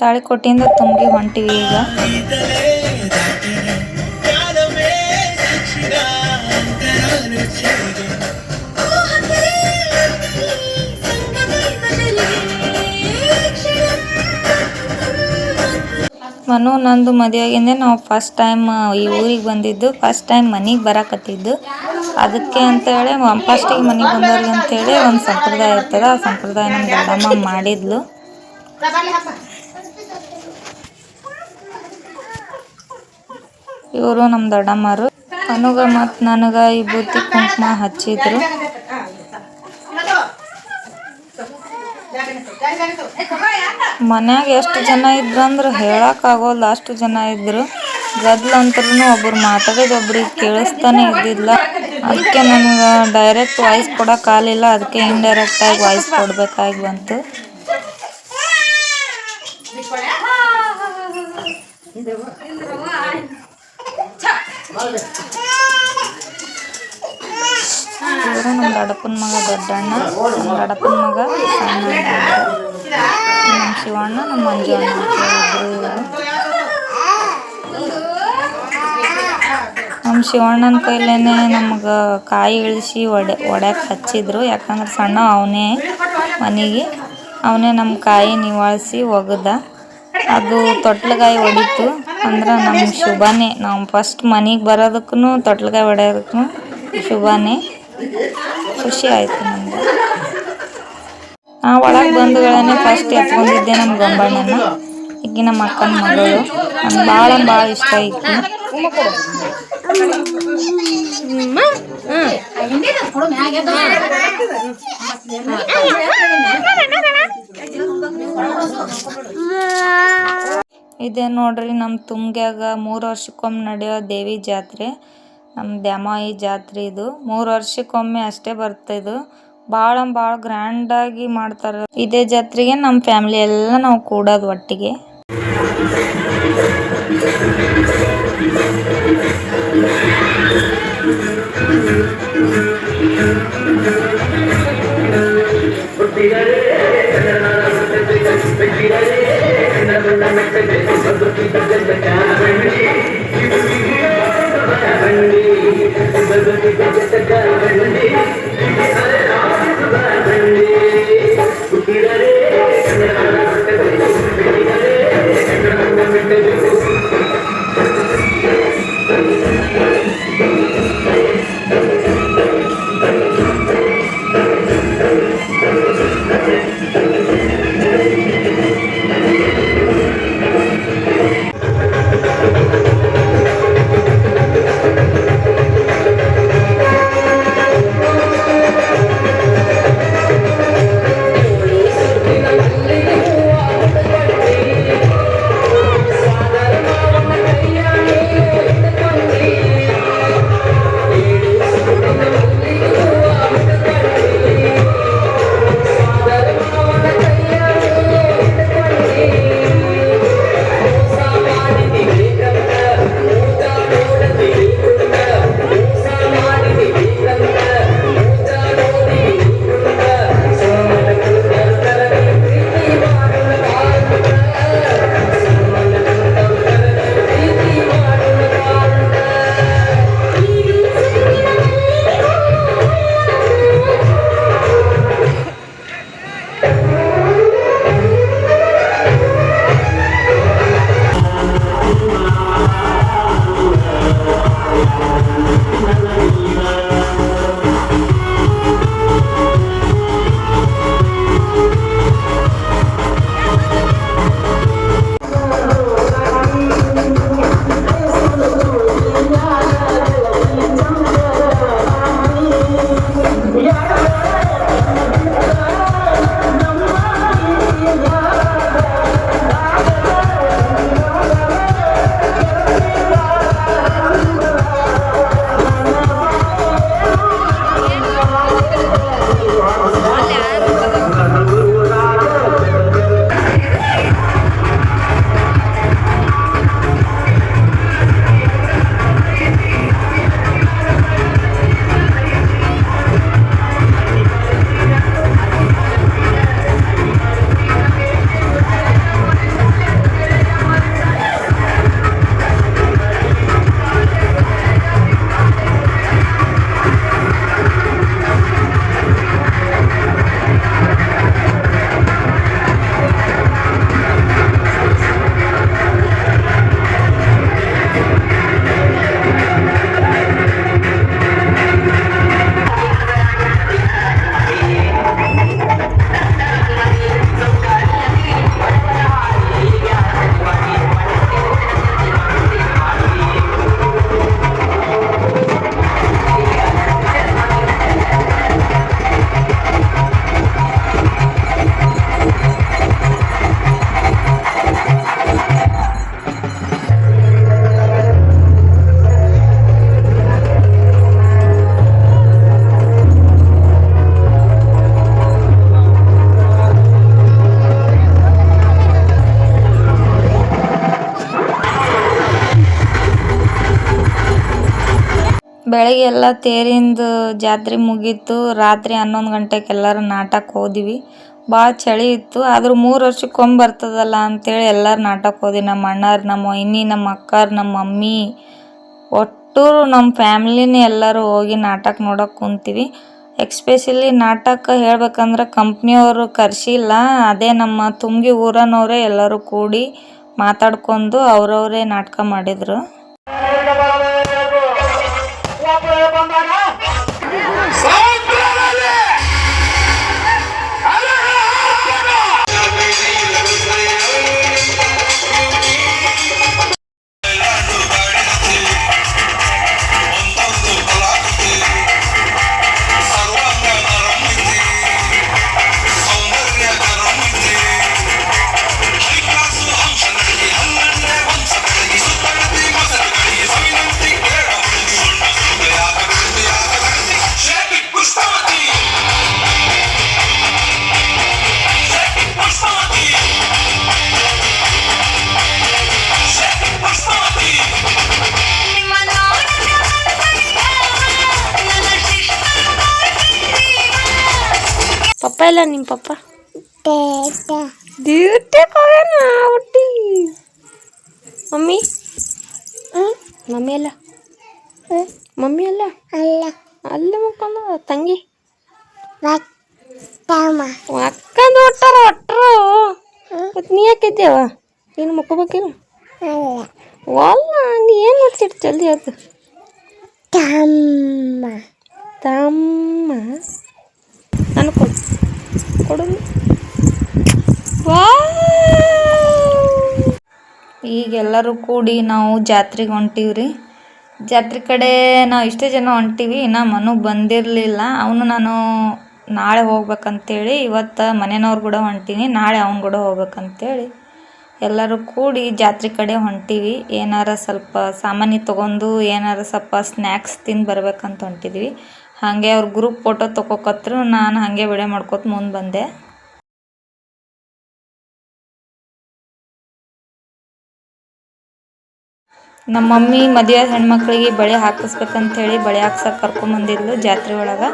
ತಾಳಿಕೋಟಿಯಿಂದ ತುಂಗಿ ಹೊಂಟಿವಿ ಈಗ. ಮನು ನಂದು ಮದುವೆಗಿಂದ ನಾವು ಫಸ್ಟ್ ಟೈಮ್ ಈ ಊರಿಗೆ ಬಂದಿದ್ದು, ಫಸ್ಟ್ ಟೈಮ್ ಮನೆಗೆ ಬರಾಕತ್ತಿದ್ದು. ಅದಕ್ಕೆ ಅಂತೇಳಿ ಫಸ್ಟಿಗೆ ಮನೆಗೆ ಬಂದವ್ರಿಗೆ ಅಂತೇಳಿ ಒಂದು ಸಂಪ್ರದಾಯ ಇರ್ತದೆ. ಆ ಸಂಪ್ರದಾಯ ನಮ್ಮ ದೊಡ್ಡಮ್ಮ ಮಾಡಿದ್ಲು. ಇವರು ನಮ್ಮ ದೊಡ್ಡಮ್ಮರು. ಮನುಗ ಮತ್ತು ನನಗೆ ವಿಭೂತಿ ಕುಂಕುಮ ಹಚ್ಚಿದ್ರು. ಮನ್ಯಾಗ ಎಷ್ಟು ಜನ ಇದ್ರು ಅಂದ್ರೆ ಹೇಳಕ್ಕಾಗೋಲ್ಲ, ಅಷ್ಟು ಜನ ಇದ್ರು. ಗದ್ಲಂತ್ರೂ ಒಬ್ರು ಮಾತಾಡೋದು ಒಬ್ರಿಗೆ ಕೇಳಿಸ್ತಾನೆ ಇದ್ದಿಲ್ಲ. ಅದಕ್ಕೆ ನನಗೆ ಡೈರೆಕ್ಟ್ ವಾಯ್ಸ್ ಕೊಡೋಕ್ಕಾಗಲಿಲ್ಲ. ಅದಕ್ಕೆ ಇಂಡೈರೆಕ್ಟಾಗಿ ವಾಯ್ಸ್ ಕೊಡಬೇಕಾಗಿ ಬಂತು. ಇವರು ನಮ್ಮ ದೊಡ್ಡಪ್ಪನ ಮಗ ದೊಡ್ಡಣ್ಣ, ನಮ್ಮ ದೊಡ್ಡಪ್ಪನ ಮಗ ಸಣ್ಣ, ನಮ್ಮ ಶಿವಣ್ಣ, ನಮ್ಮ ಮಂಜು ಅಣ್ಣ ಅಂತ ಹೇಳಿದ್ರು ಇವರು. ನಮ್ಮ ಶಿವಣ್ಣನ ಕೈಲೇನೆ ನಮ್ಗೆ ಕಾಯಿ ಇಳಿಸಿ ಒಡ್ಯಾಕೆ ಹಚ್ಚಿದ್ರು. ಯಾಕಂದ್ರೆ ಸಣ್ಣ ಅವನೇ ಮನೆಗೆ, ಅವನೇ ನಮ್ಮ ಕಾಯಿ ನಿವಾಳಿಸಿ ಒಗದ. ಅದು ತೊಟ್ಲಗಾಯಿ ಹೊಡಿತು ಅಂದ್ರೆ ನಮ್ಮ ಶುಭನೇ. ನಾವು ಫಸ್ಟ್ ಮನೆಗೆ ಬರೋದಕ್ಕೂ ತೊಟ್ಲಗಾಯಿ ಹೊಡೆಯೋದಕ್ಕೂ ಶುಭನೇ. ಖುಷಿ ಆಯಿತು ನಮ್ಗೆ. ಒಳಗೆ ಬಂದುಗಳೇ ಫಸ್ಟ್ ಎತ್ಕೊಂಡಿದ್ದೆ ನಮ್ಮ ಗಂಬಣ್ಣನ. ಈಕಿ ನಮ್ಮ ಅಕ್ಕನ ಮಗಳು. ನಂಗೆ ಭಾಳ ಇಷ್ಟ ಈಕಿ. ಇದೇ ನೋಡ್ರಿ ನಮ್ಮ ತುಂಗ್ಯಾಗ 3 ವರ್ಷಕ್ಕೊಮ್ಮೆ ನಡೆಯೋ ದೇವಿ ಜಾತ್ರೆ. ನಮ್ಮ ದ್ಯಾಮಾಯಿ ಜಾತ್ರೆ ಇದು 3 ವರ್ಷಕ್ಕೊಮ್ಮೆ ಅಷ್ಟೇ ಬರ್ತಿದ್ದು. ಭಾಳ ಗ್ರ್ಯಾಂಡಾಗಿ ಮಾಡ್ತಾರೆ. ಇದೇ ಜಾತ್ರೆಗೆ ನಮ್ಮ ಫ್ಯಾಮಿಲಿ ಎಲ್ಲ ನಾವು ಕೂಡೋದು ಒಟ್ಟಿಗೆ. ಬೆಳಗ್ಗೆ ಎಲ್ಲ ತೇರಿಂದ ಜಾತ್ರೆ ಮುಗೀತು. ರಾತ್ರಿ 11 ಗಂಟೆಗೆ ಎಲ್ಲರೂ ನಾಟಕ್ಕೆ ಹೋದಿವಿ. ಭಾಳ ಚಳಿ ಇತ್ತು. ಆದ್ರೆ 3 ವರ್ಷಕ್ಕೊಮ್ಮೆ ಬರ್ತದಲ್ಲ ಅಂತೇಳಿ ಎಲ್ಲರೂ ನಾಟಕ್ಕೆ ಹೋದ್ವಿ. ನಮ್ಮ ಅಣ್ಣಾರು, ನಮ್ಮ ವೈನಿ, ನಮ್ಮ ಅಕ್ಕಾರು, ನಮ್ಮ ಮಮ್ಮಿ, ಒಟ್ಟು ನಮ್ಮ ಫ್ಯಾಮ್ಲಿನೇ ಎಲ್ಲರೂ ಹೋಗಿ ನಾಟಕ ನೋಡೋಕೆ ಕುಂತೀವಿ. ಎಕ್ಸ್ಪೆಷಲಿ ನಾಟಕ ಹೇಳ್ಬೇಕಂದ್ರೆ ಕಂಪ್ನಿಯವರು ಕರೆಸಿಲ್ಲ. ಅದೇ ನಮ್ಮ ತುಂಗಿ ಊರನವರೇ ಎಲ್ಲರೂ ಕೂಡಿ ಮಾತಾಡ್ಕೊಂಡು ಅವರವರೇ ನಾಟಕ ಮಾಡಿದರು. ಪಪ್ಪ ಇಲ್ಲ ನಿಮ್ಮ ಪಪ್ಪ ಹುಟ್ಟಿ ಮಮ್ಮಿ ಮಮ್ಮಿ ಅಲ್ಲ ಮಮ್ಮಿ ಅಲ್ಲ ಅಲ್ಲ ಮಕ್ಕಳ ತಂಗಿ ಅಕ್ಕಂದು ಒಟ್ಟಾರ ಒಟ್ಟರು ಮತ್ತು ನೀ ಯಾಕಿದ್ದೇವ ನೀನು ಮಕ್ಕೋಬೇಕೇನು ಅಲ್ಲ ನೀ ಏನು ಮಾಡ್ತಿಟ್ಟು ಜಲ್ದಿ ಅದು ತಮ್ಮ ನಾನು ಕೊಡು ಈಗೆಲ್ಲರೂ ಕೂಡಿ ನಾವು ಜಾತ್ರೆಗೆ ಹೊಂಟೀವ್ರಿ. ಜಾತ್ರೆ ಕಡೆ ನಾವು ಇಷ್ಟೇ ಜನ ಹೊಂಟೀವಿ. ಇನ್ನು ಮನೆಗೆ ಬಂದಿರಲಿಲ್ಲ. ಅವನು ನಾನು ನಾಳೆ ಹೋಗ್ಬೇಕಂತೇಳಿ ಇವತ್ತು ಮನೆಯವ್ರು ಕೂಡ ಹೊಂಟೀನಿ. ನಾಳೆ ಅವನ ಕೂಡ ಹೋಗ್ಬೇಕಂತೇಳಿ ಎಲ್ಲರೂ ಕೂಡಿ ಜಾತ್ರೆ ಕಡೆ ಹೊಂಟೀವಿ. ಏನಾರ ಸ್ವಲ್ಪ ಸಾಮಾನು ತೊಗೊಂಡು ಏನಾರ ಸ್ವಲ್ಪ ಸ್ನ್ಯಾಕ್ಸ್ ತಿಂದು ಬರ್ಬೇಕಂತ ಹೊಂಟಿದ್ವಿ. ಹಾಗೆ ಅವ್ರ ಗ್ರೂಪ್ ಫೋಟೋ ತೊಗೊಕತ್ರು. ನಾನು ಹಾಗೆ ವಿಡಿಯೋ ಮಾಡ್ಕೊತ ಮುಂದೆ ಬಂದೆ. ನಮ್ಮ ಮಮ್ಮಿ ಮದುವೆ ಹೆಣ್ಮಕ್ಳಿಗೆ ಬಳೆ ಹಾಕಿಸ್ಬೇಕಂತೇಳಿ ಬಳೆ ಹಾಕ್ಸಕ್ಕೆ ಕರ್ಕೊಂಬಂದಿದ್ಲು ಜಾತ್ರೆ ಒಳಗೆ.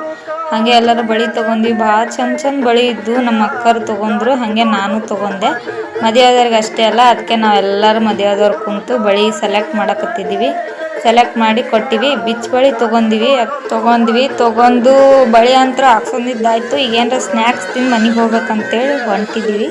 ಹಾಗೆ ಎಲ್ಲರೂ ಬಳೆ ತೊಗೊಂಡ್ವಿ. ಭಾಳ ಚಂದ ಬಳೆ ಇದ್ದು. ನಮ್ಮ ಅಕ್ಕರು ತೊಗೊಂಡ್ರು. ಹಾಗೆ ನಾನು ತೊಗೊಂಡೆ. ಮದುವೆದವ್ರಿಗೆ ಅಷ್ಟೇ ಅಲ್ಲ, ಅದಕ್ಕೆ ನಾವೆಲ್ಲರೂ ಮದುವೆದವ್ರು ಕುಂತು ಬಳೆ ಸೆಲೆಕ್ಟ್ ಮಾಡಕತ್ತಿದ್ದೀವಿ. ಸೆಲೆಕ್ಟ್ ಮಾಡಿ ಕೊಟ್ಟಿವಿ. ಬಿಚ್ಚ ಬಳೆ ತೊಗೊಂಡು ಬಳೆ ಅಂತ ಹಾಕ್ಸೊಂದಿದ್ದಾಯ್ತು. ಈಗೇನಾರ ಸ್ನ್ಯಾಕ್ಸ್ ತಿಂದು ಮನೆಗೆ ಹೋಗ್ಬೇಕಂತೇಳಿ ಹೊಂಟಿದ್ದೀವಿ.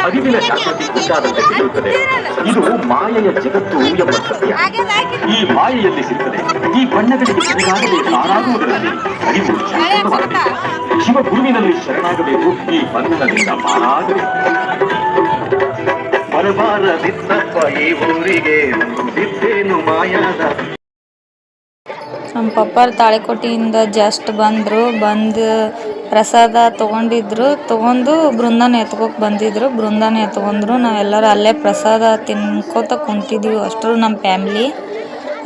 ಅರಿವಿನ ಶಾಶ್ವತಿ ವಿಚಾರಕ್ಕೆ ಸಿಗುತ್ತದೆ. ಇದು ಮಾಯೆಯ ಜಗತ್ತು ಎಂಬ ಸತ್ಯ. ಈ ಮಾಯೆಯಲ್ಲಿ ಸಿಕ್ಕದೆ ಈ ಬಣ್ಣಗಳಿಗೆ ಶರಣಾಗದೆ ಸಾರಾಗುವುದರಲ್ಲಿ ಅರಿವು ಶಾಶ್ವತವಾಗಬೇಕು. ಶಿವ ಗುರುವಿನಲ್ಲಿ ಶರಣಾಗಬೇಕು. ಈ ಬಂಧನದಿಂದ ಪಾರಾಗಬೇಕು. ಬರಬಾರದಿತ್ತಪ್ಪ ಈ ಊರಿಗೆ ಇದ್ದೇನು ಮಾಯಾದ. ನಮ್ಮ ಪಪ್ಪಾರ ತಾಳಿಕೋಟಿಯಿಂದ ಜಸ್ಟ್ ಬಂದು ಪ್ರಸಾದ ತೊಗೊಂಡು ಬೃಂದಾನ ಎತ್ಕೋಕೆ ಬಂದಿದ್ರು. ಬೃಂದಾನ ಎತ್ಕೊಂಡ್ರು. ನಾವೆಲ್ಲರೂ ಅಲ್ಲೇ ಪ್ರಸಾದ ತಿನ್ಕೋತ ಕುಂತಿದ್ವಿ. ಅಷ್ಟರು ನಮ್ಮ ಫ್ಯಾಮ್ಲಿ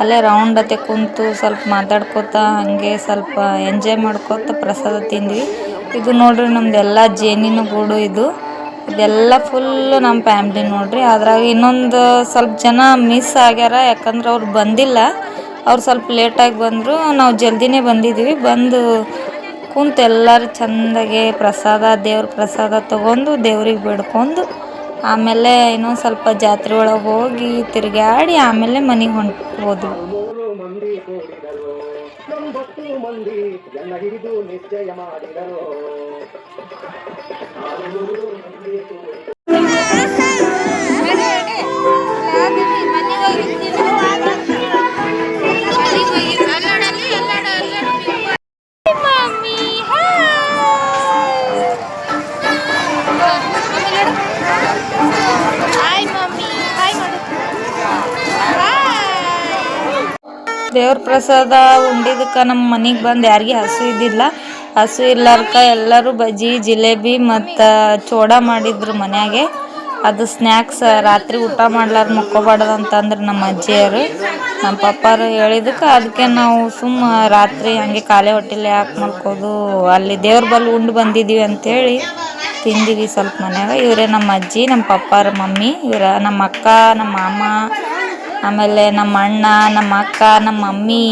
ಅಲ್ಲೇ ರೌಂಡ್ ಅತ್ತೆ ಕುಂತು ಸ್ವಲ್ಪ ಮಾತಾಡ್ಕೋತ ಹಾಗೆ ಸ್ವಲ್ಪ ಎಂಜಾಯ್ ಮಾಡ್ಕೋತ ಪ್ರಸಾದ ತಿಂದ್ವಿ. ಇದು ನೋಡ್ರಿ ನಮ್ದೆಲ್ಲ ಜೇನಿನ ಗೂಡು. ಇದೆಲ್ಲ ಫುಲ್ಲು ನಮ್ಮ ಫ್ಯಾಮ್ಲಿ ನೋಡ್ರಿ. ಅದ್ರಾಗ ಇನ್ನೊಂದು ಸ್ವಲ್ಪ ಜನ ಮಿಸ್ ಆಗ್ಯಾರ. ಯಾಕಂದ್ರೆ ಅವ್ರು ಬಂದಿಲ್ಲ. ಅವ್ರು ಸ್ವಲ್ಪ ಲೇಟಾಗಿ ಬಂದರು. ನಾವು ಜಲ್ದಿನೇ ಬಂದಿದ್ವಿ. ಬಂದು ಕುಂತು ಎಲ್ಲರೂ ಚೆಂದಾಗೆ ದೇವ್ರ ಪ್ರಸಾದ ತೊಗೊಂಡು ದೇವ್ರಿಗೆ ಬೇಡ್ಕೊಂಡು ಆಮೇಲೆ ಇನ್ನೊಂದು ಸ್ವಲ್ಪ ಜಾತ್ರೆ ಒಳಗೆ ಹೋಗಿ ತಿರುಗಾಡಿ ಆಮೇಲೆ ಮನೆಗೆ ಹೋದ್ವಿ. ದೇವ್ರ ಪ್ರಸಾದ ಉಂಡಿದ್ದಕ್ಕೆ ನಮ್ಮ ಮನೆಗೆ ಬಂದು ಯಾರಿಗೆ ಹಸು ಇದ್ದಿಲ್ಲ. ಹಸು ಇರ್ಲಾರ್ಕ ಎಲ್ಲರೂ ಬಜ್ಜಿ ಜಿಲೇಬಿ ಮತ್ತು ಚೋಡ ಮಾಡಿದ್ರು ಮನ್ಯಾಗೆ. ಅದು ಸ್ನ್ಯಾಕ್ಸ್ ರಾತ್ರಿ ಊಟ ಮಾಡ್ಲಾರ ಮಕ್ಕೋಬಾರ್ದು ಅಂತಂದ್ರೆ ನಮ್ಮ ಅಜ್ಜಿಯರು ನಮ್ಮ ಪಪ್ಪಾರು ಹೇಳಿದಕ್ಕೆ ಅದಕ್ಕೆ ನಾವು ಸುಮ್ಮ ರಾತ್ರಿ ಹಂಗೆ ಖಾಲಿ ಹೊಟ್ಟೆಲಿ ಯಾಕೆ ಮಲ್ಕೋದು, ಅಲ್ಲಿ ದೇವ್ರ ಬಲ್ಲಿ ಉಂಡು ಬಂದಿದ್ದೀವಿ ಅಂಥೇಳಿ ತಿಂದಿವಿ ಸ್ವಲ್ಪ ಮನ್ಯಾಗ. ಇವರೇ ನಮ್ಮ ಅಜ್ಜಿ, ನಮ್ಮ ಪಪ್ಪಾರ ಮಮ್ಮಿ, ಇವರ ನಮ್ಮ ಅಕ್ಕ, ನಮ್ಮ ಮಾಮ, ಆಮೇಲೆ ನಮ್ಮ ಅಣ್ಣ, ನಮ್ಮ ಅಕ್ಕ, ನಮ್ಮ ಮಮ್ಮಿ,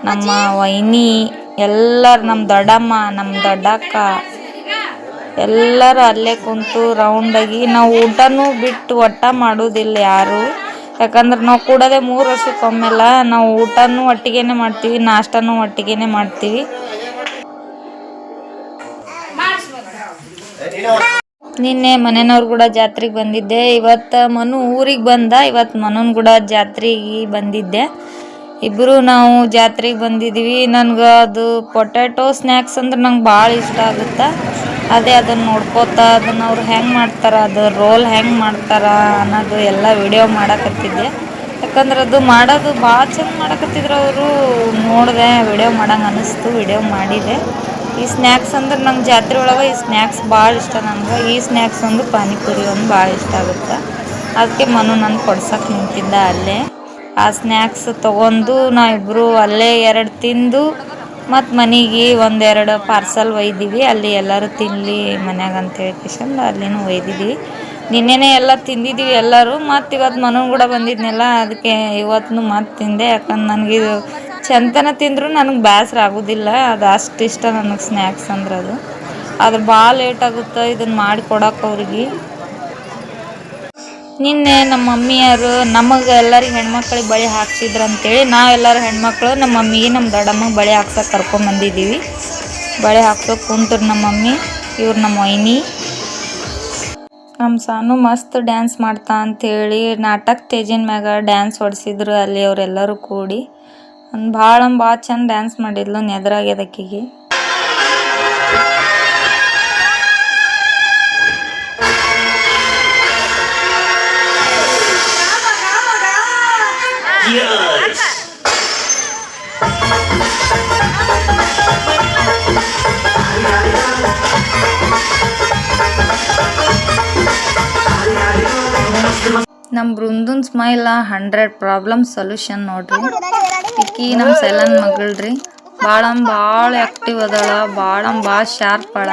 ನಮ್ಮ ವೈನಿ, ಎಲ್ಲರು, ನಮ್ಮ ದೊಡ್ಡಮ್ಮ, ನಮ್ಮ ದೊಡ್ಡಕ್ಕ, ಎಲ್ಲರೂ ಅಲ್ಲೇ ಕುಂತು ರೌಂಡಾಗಿ. ನಾವು ಊಟನೂ ಬಿಟ್ಟು ಒಟ್ಟ ಮಾಡೋದಿಲ್ಲ ಯಾರು, ಯಾಕಂದ್ರೆ ನಾವು ಕೂಡೋದೇ 3 ವರ್ಷಕ್ಕೊಮ್ಮೆಲ್ಲ. ನಾವು ಊಟನೂ ಒಟ್ಟಿಗೆನೇ ಮಾಡ್ತೀವಿ, ನಾಷ್ಟನೂ ಒಟ್ಟಿಗೆನೇ ಮಾಡ್ತೀವಿ. ನಿನ್ನೆ ಮನೆಯವ್ರು ಕೂಡ ಜಾತ್ರೆಗೆ ಬಂದಿದ್ದೆ. ಇವತ್ತು ಮನು ಊರಿಗೆ ಬಂದ, ಇವತ್ತು ಮನನ ಕೂಡ ಜಾತ್ರೆಗೆ ಬಂದಿದ್ದೆ. ಇಬ್ಬರು ನಾವು ಜಾತ್ರೆಗೆ ಬಂದಿದ್ದೀವಿ. ನನಗೆ ಅದು ಪೊಟ್ಯಾಟೊ ಸ್ನ್ಯಾಕ್ಸ್ ಅಂದ್ರೆ ನಂಗೆ ಭಾಳ ಇಷ್ಟ ಆಗುತ್ತೆ. ಅದೇ ಅದನ್ನು ನೋಡ್ಕೋತಾ ಅದನ್ನು ಅವ್ರು ಹೆಂಗೆ ಮಾಡ್ತಾರೆ, ಅದು ರೋಲ್ ಹೆಂಗೆ ಮಾಡ್ತಾರೆ ಅನ್ನೋದು ಎಲ್ಲ ವಿಡಿಯೋ ಮಾಡಕತ್ತಿದ್ದೆ. ಯಾಕಂದ್ರೆ ಅದು ಮಾಡೋದು ಭಾಳ ಚಂದ ಮಾಡಕತ್ತಿದ್ರು ಅವರು. ನೋಡಿದೆ, ವಿಡಿಯೋ ಮಾಡಂಗೆ ಅನ್ನಿಸ್ತು, ವಿಡಿಯೋ ಮಾಡಿದೆ. ಈ ಸ್ನ್ಯಾಕ್ಸ್ ಅಂದ್ರೆ ನಂಗೆ ಜಾತ್ರೆ ಒಳಗೆ ಈ ಸ್ನ್ಯಾಕ್ಸ್ ಭಾಳ ಇಷ್ಟ. ನನಗೆ ಈ ಸ್ನ್ಯಾಕ್ಸ್ ಒಂದು ಪಾನಿಪುರಿ ಒಂದು ಭಾಳ ಇಷ್ಟ ಆಗುತ್ತೆ. ಅದಕ್ಕೆ ಮನು ನಾನು ಕೊಡ್ಸಕ್ಕೆ ನಿಂತಿದ್ದ ಅಲ್ಲೇ. ಆ ಸ್ನ್ಯಾಕ್ಸ್ ತೊಗೊಂಡು ನಾವಿಬ್ಬರು ಅಲ್ಲೇ 2 ತಿಂದು ಮತ್ತು ಮನೆಗೆ 1-2 ಪಾರ್ಸಲ್ ಒಯ್ದೀವಿ. ಅಲ್ಲಿ ಎಲ್ಲರೂ ತಿನ್ನಲಿ ಮನ್ಯಾಗ ಅಂತೇಳಿ ಕಿಶಂದು ಅಲ್ಲಿನೂ ಒಯ್ದಿದ್ದೀವಿ. ನಿನ್ನೆನೇ ಎಲ್ಲ ತಿಂದಿದ್ದೀವಿ ಎಲ್ಲರೂ. ಮತ್ತು ಇವತ್ತು ಮನನ ಕೂಡ ಬಂದಿದ್ನಲ್ಲ, ಅದಕ್ಕೆ ಇವತ್ತು ಮತ್ತು ತಿಂದೆ. ಯಾಕಂದ್ರೆ ನನಗೆ ಚಂತನ ತಿಂದರೂ ನನಗೆ ಬೇಸರ ಆಗೋದಿಲ್ಲ. ಅದು ಅಷ್ಟು ಇಷ್ಟ ನನಗೆ ಸ್ನ್ಯಾಕ್ಸ್ ಅಂದ್ರೆ. ಅದು ಭಾಳ ಲೇಟ್ ಆಗುತ್ತೆ ಇದನ್ನು ಮಾಡಿ ಕೊಡೋಕೆ ಅವ್ರಿಗೆ. ನಿನ್ನೆ ನಮ್ಮ ಮಮ್ಮಿಯರು ನಮಗೆ ಎಲ್ಲರಿಗೆ ಹೆಣ್ಮಕ್ಳಿಗೆ ಬಳೆ ಹಾಕ್ಸಿದ್ರು ಅಂತೇಳಿ ನಾವೆಲ್ಲರೂ ಹೆಣ್ಮಕ್ಳು ನಮ್ಮ ಮಮ್ಮಿಗೆ ನಮ್ಮ ದೊಡ್ಡಮ್ಮಗೆ ಬಳೆ ಹಾಕ್ಸೋಕೆ ಕರ್ಕೊಂಬಂದಿದ್ದೀವಿ. ಬಳೆ ಹಾಕ್ಸೋಕೆ ಕುಂತರು ನಮ್ಮ ಮಮ್ಮಿ, ಇವ್ರು ನಮ್ಮ ವೈನಿ. ನಮ್ಮ ಸಾನು ಮಸ್ತ್ ಡ್ಯಾನ್ಸ್ ಮಾಡ್ತಾ ಅಂಥೇಳಿ ನಾಟಕ ಸ್ಟೇಜಿನ ಮ್ಯಾಗ ಡ್ಯಾನ್ಸ್ ಹೊಡ್ಸಿದ್ರು ಅಲ್ಲಿ ಅವರೆಲ್ಲರೂ ಕೂಡಿ. ಒಂದು ಭಾಳ ಚಂದ ಡ್ಯಾನ್ಸ್ ಮಾಡಿದ್ಲು, ನೆದರಾಗ್ಯದಕ್ಕಿಗೆ. ನಮ್ಮ ಬೃಂದನ್ ಸ್ಮೈಲ್ 100 ಪ್ರಾಬ್ಲಮ್ ಸೊಲ್ಯೂಷನ್ ನೋಡ್ರಿ. ಈಕಿ ನಮ್ಮ ಸೆಲನ್ ಮಗಳ್ರಿ. ಭಾಳ ಆ್ಯಕ್ಟಿವ್ ಅದಾಳ, ಭಾಳ ಶಾರ್ಪ್ ಅಳ.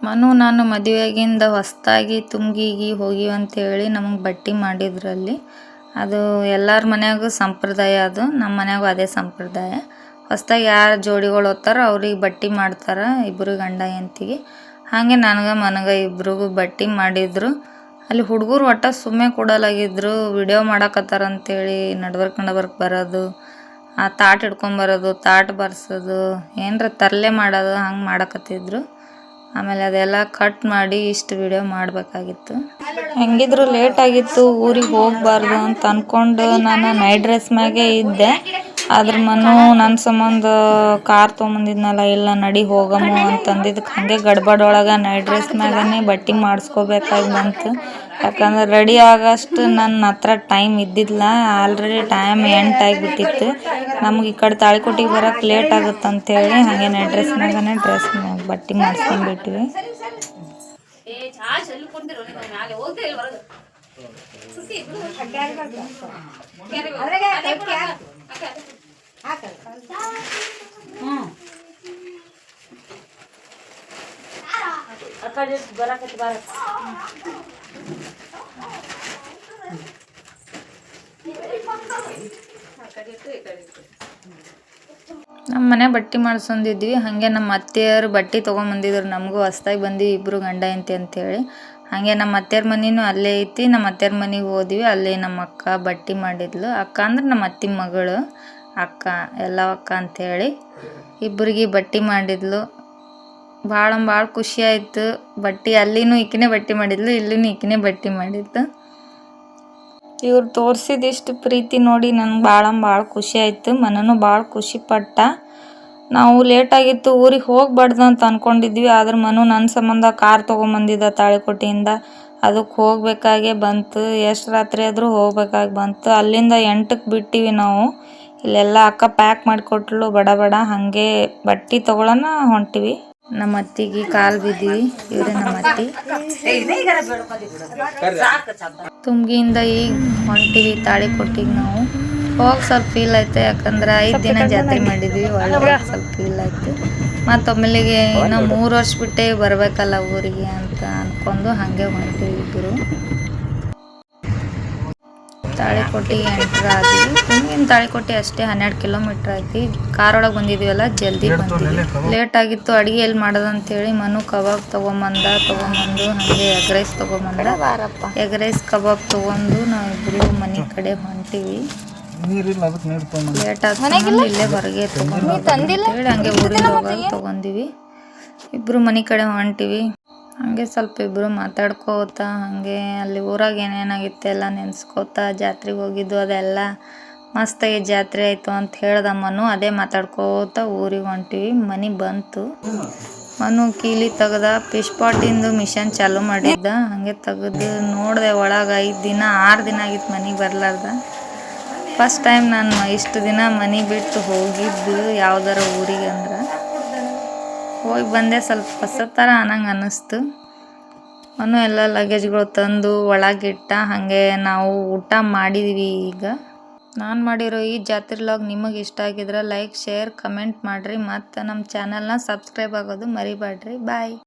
ಮನು ನಾನು ಮದುವೆಗಿಂದ ಹೊಸ್ದಾಗಿ ತುಂಗಿಗೆ ಹೋಗಿವಿ ಅಂತೇಳಿ ನಮಗೆ ಬಟ್ಟೆ ಮಾಡಿದ್ರಲ್ಲಿ. ಅದು ಎಲ್ಲರ ಮನ್ಯಾಗೂ ಸಂಪ್ರದಾಯ, ಅದು ನಮ್ಮ ಮನ್ಯಾಗೂ ಅದೇ ಸಂಪ್ರದಾಯ. ಹೊಸ್ದಾಗಿ ಯಾರು ಜೋಡಿಗಳು ಹೋಗ್ತಾರೋ ಅವ್ರಿಗೆ ಬಟ್ಟೆ ಮಾಡ್ತಾರೆ, ಇಬ್ಬರು ಗಂಡ ಹೆಂಡ್ತಿಗೆ. ಹಾಗೆ ನನಗೆ ಇಬ್ರಿಗೂ ಬಟ್ಟೆ ಮಾಡಿದ್ರು. ಅಲ್ಲಿ ಹುಡುಗರು ಒಟ್ಟು ಸುಮ್ಮನೆ ಕೊಡಲಾಗಿದ್ರು, ವಿಡಿಯೋ ಮಾಡಕತ್ತಾರ ಅಂತೇಳಿ ನಡ್ಬರ್ಕ್ ಬರೋದು, ಆ ತಾಟ್ ಹಿಡ್ಕೊಂಬರೋದು, ತಾಟ್ ಬರ್ಸೋದು, ಏನರ ತರಲೆ ಮಾಡೋದು ಹಂಗೆ ಮಾಡಕತ್ತಿದ್ರು. ಆಮೇಲೆ ಅದೆಲ್ಲ ಕಟ್ ಮಾಡಿ ಇಷ್ಟು ವಿಡಿಯೋ ಮಾಡಬೇಕಾಗಿತ್ತು. ಹೆಂಗಿದ್ರು ಲೇಟ್ ಆಗಿತ್ತು, ಊರಿಗೆ ಹೋಗಬಾರ್ದು ಅಂತ ಅಂದ್ಕೊಂಡು ನಾನು ನೈಟ್ ಡ್ರೆಸ್ ಮ್ಯಾಗೆ ಇದ್ದೆ. ಅದ್ರ ಮನು ನನ್ನ ಸಂಬಂಧ ಕಾರ್ ತೊಗೊಂಬಂದಿದ್ನಲ್ಲ, ಇಲ್ಲ ನಡಿ ಹೋಗಮ್ಮು ಅಂತಂದಿದ್ದಕ್ಕೆ ಹಾಗೆ ಗಡ್ಬಡ್ ಒಳಗೆ ನೈಟ್ ಡ್ರೆಸ್ ಮ್ಯಾಗೇ ಬಟ್ಟೆ ಮಾಡಿಸ್ಕೋಬೇಕಾಗಿ ಬಂತು. ಯಾಕಂದ್ರೆ ರೆಡಿ ಆಗೋಷ್ಟು ನನ್ನ ಹತ್ರ ಟೈಮ್ ಇದ್ದಿದ್ದಿಲ್ಲ. ಆಲ್ರೆಡಿ ಟೈಮ್ 8 ಆಗಿಬಿಟ್ಟಿತ್ತು. ನಮ್ಗೆ ಈ ಕಡೆ ತಾಳಿಕೋಟಿಗೆ ಬರೋಕ್ಕೆ ಲೇಟ್ ಆಗುತ್ತೆ ಅಂತೇಳಿ ಹಾಗೆ ನೈಟ್ ಡ್ರೆಸ್ ಮ್ಯಾಗನೇ ಬಟ್ಟೆ ಮಾಡಿಸ್ಕೊಂಡ್ಬಿಟ್ವಿ. ನಮ್ಮ ಮನೆ ಬಟ್ಟೆ ಮಾಡ್ಸೊಂದಿದ್ವಿ. ಹಾಗೆ ನಮ್ಮ ಅತ್ತೆಯರು ಬಟ್ಟೆ ತೊಗೊಂಬಂದಿದ್ರು, ನಮಗೂ ಹೊಸ್ದಾಗಿ ಬಂದ್ವಿ ಇಬ್ಬರು ಗಂಡ ಹೆಂಡ್ತಿ ಅಂತೇಳಿ. ಹಾಗೆ ನಮ್ಮ ಅತ್ತೆಯರ ಮನೆಯೂ ಅಲ್ಲೇ ಐತಿ. ನಮ್ಮ ಅತ್ತೆಯರ ಮನೆಗೆ ಹೋದ್ವಿ, ಅಲ್ಲಿ ನಮ್ಮ ಅಕ್ಕ ಬಟ್ಟೆ ಮಾಡಿದ್ಲು. ಅಕ್ಕ ಅಂದ್ರೆ ನಮ್ಮ ಅತ್ತೆ ಮಗಳು ಅಕ್ಕ, ಎಲ್ಲ ಅಕ್ಕ ಅಂಥೇಳಿ ಇಬ್ಬರಿಗೆ ಬಟ್ಟೆ ಮಾಡಿದ್ಲು. ಭಾಳ ಖುಷಿ ಆಯಿತು. ಬಟ್ಟೆ ಅಲ್ಲಿನೂ ಈಕಿನೇ ಬಟ್ಟೆ ಮಾಡಿದ್ಲು, ಇಲ್ಲಿನೂ ಈಕಿನೇ ಬಟ್ಟೆ ಮಾಡಿದ್ದು. ಇವ್ರು ತೋರಿಸಿದಿಷ್ಟು ಪ್ರೀತಿ ನೋಡಿ ನನಗೆ ಭಾಳ ಖುಷಿ ಆಯಿತು. ಮನೂ ಭಾಳ ಖುಷಿ ಪಟ್ಟ. ನಾವು ಲೇಟಾಗಿತ್ತು, ಊರಿಗೆ ಹೋಗ್ಬಾರ್ದು ಅಂತ ಅಂದ್ಕೊಂಡಿದ್ವಿ. ಆದ್ರೆ ಮನು ನನ್ನ ಸಂಬಂಧ ಕಾರ್ ತೊಗೊಂಬಂದಿದ್ದ ತಾಳಿಕೋಟೆಯಿಂದ. ಅದಕ್ಕೆ ಹೋಗ್ಬೇಕಾಗೇ ಬಂತು. ಎಷ್ಟು ರಾತ್ರಿ ಆದರೂ ಹೋಗ್ಬೇಕಾಗಿ ಬಂತು. ಅಲ್ಲಿಂದ 8ಕ್ಕೆ ಬಿಟ್ಟಿವಿ ನಾವು. ಇಲ್ಲೆಲ್ಲ ಅಕ್ಕ ಪ್ಯಾಕ್ ಮಾಡಿಕೊಟ್ಲು ಬಡ ಹಾಗೆ ಬಟ್ಟೆ ತೊಗೊಳನ ಹೊಂಟಿವಿ. ನಮ್ಮ ಅತ್ತಿಗೆ ಕಾಲು ಬಿದ್ದೀವಿ. ಇವರೇ ನಮ್ಮ ಅತ್ತಿ. ತುಂಬಿಯಿಂದ ಈಗ ಹೊಂಟಿವಿ ತಾಳಿಕೋಟಿಗೆ ನಾವು. ಹೋಗಿ ಸ್ವಲ್ಪ ಫೀಲ್ ಆಯ್ತು, ಯಾಕಂದ್ರೆ 5 ದಿನ ಜಾತ್ರೆ ಮಾಡಿದ್ವಿ. ಒಳಗೆ ಸ್ವಲ್ಪ ಫೀಲ್ ಆಯ್ತು. ಮತ್ತು ಒಮ್ಮೆಲೆಗೆ ಇನ್ನೂ 3 ವರ್ಷ ಬಿಟ್ಟೆ ಬರಬೇಕಲ್ಲ ಊರಿಗೆ ಅಂತ ಅಂದ್ಕೊಂಡು ಹಾಗೆ ಹೊಂಟಿವಿ ಇಬ್ಬರು. ತಾಳಿಕೋಟೆಗೆ ಎಂಟ್ರ್ ಆದ್ವಿ. ತುಂಬಿನ ತಾಳಿಕೋಟೆ ಅಷ್ಟೇ 12 ಕಿಲೋಮೀಟ್ರ್ ಐತಿ. ಕಾರೊಳಗೆ ಬಂದಿದ್ವಲ್ಲ, ಜಲ್ದಿ ಬಂದಿದ್ವಿ. ಲೇಟ್ ಆಗಿತ್ತು ಅಡುಗೆ ಎಲ್ಲಿ ಮಾಡೋದಂತೇಳಿ ಮನು ಕಬಾಬ್ ತೊಗೊಂಬಂದು ಹಾಗೆ ಎಗ್ ರೈಸ್ ತೊಗೊಂಬಂದ. ಎಗ್ ರೈಸ್ ಕಬಾಬ್ ತೊಗೊಂಡು ನಾವಿಬ್ಬರು ಮನೆ ಕಡೆ ಹೊಂಟಿವಿ. ಲೇಟ್ ಆದ್ಮೇಲೆ ಇಲ್ಲೇ ಹೊರಗೆ ತೊಗೊಂಡು ಹಂಗೆ ಊರಿಗೆ ಹೋಗೋದು ತೊಗೊಂಡಿವಿ. ಇಬ್ಬರು ಮನೆ ಕಡೆ ಹೊಂಟಿವಿ. ಹಾಗೆ ಸ್ವಲ್ಪ ಇಬ್ಬರು ಮಾತಾಡ್ಕೋತ ಹಾಗೆ ಅಲ್ಲಿ ಊರಾಗ ಏನೇನಾಗಿತ್ತು ಎಲ್ಲ ನೆನೆಸ್ಕೋತ ಜಾತ್ರೆಗೆ ಹೋಗಿದ್ದು ಅದೆಲ್ಲ ಮಸ್ತಾಗಿ ಜಾತ್ರೆ ಆಯಿತು ಅಂತ ಹೇಳ್ದಮ್ಮನು. ಅದೇ ಮಾತಾಡ್ಕೋತ ಊರಿಗೆ ಹೊಂಟಿವಿ. ಮನೆ ಬಂತು. ಮನು ಕೀಲಿ ತೆಗ್ದ ಫಿಶ್ ಪಾಟಿಂದು ಮಿಷನ್ ಚಾಲೂ ಮಾಡಿದ್ದ. ಹಾಗೆ ತೆಗೆದು ನೋಡಿದೆ ಒಳಗೆ 6 ದಿನ ಆಗಿತ್ತು ಮನೆಗೆ ಬರ್ಲಾರ್ದ. ಫಸ್ಟ್ ಟೈಮ್ ನಾನು ಇಷ್ಟು ದಿನ ಮನೆ ಬಿಟ್ಟು ಹೋಗಿದ್ದು ಯಾವ್ದಾರ ಊರಿಗೆ ಅಂದ್ರೆ. ಹೋಗಿ ಬಂದೆ, ಸ್ವಲ್ಪ ಹೊಸ ಥರ ಅನ್ನಿಸ್ತು. ಮನು ಎಲ್ಲ ಲಗೇಜ್ಗಳು ತಂದು ಒಳಗಿಟ್ಟ. ಹಾಗೆ ನಾವು ಊಟ ಮಾಡಿದ್ವಿ. ಈಗ ನಾನು ಮಾಡಿರೋ ಈ ಜಾತ್ರೆ ವ್ಲಾಗ್ ನಿಮಗೆ ಇಷ್ಟ ಆಗಿದ್ರೆ ಲೈಕ್, ಶೇರ್, ಕಮೆಂಟ್ ಮಾಡಿರಿ. ಮತ್ತು ನಮ್ಮ ಚಾನಲ್ನ ಸಬ್ಸ್ಕ್ರೈಬ್ ಆಗೋದು ಮರಿಬೇಡ್ರಿ. ಬಾಯ್.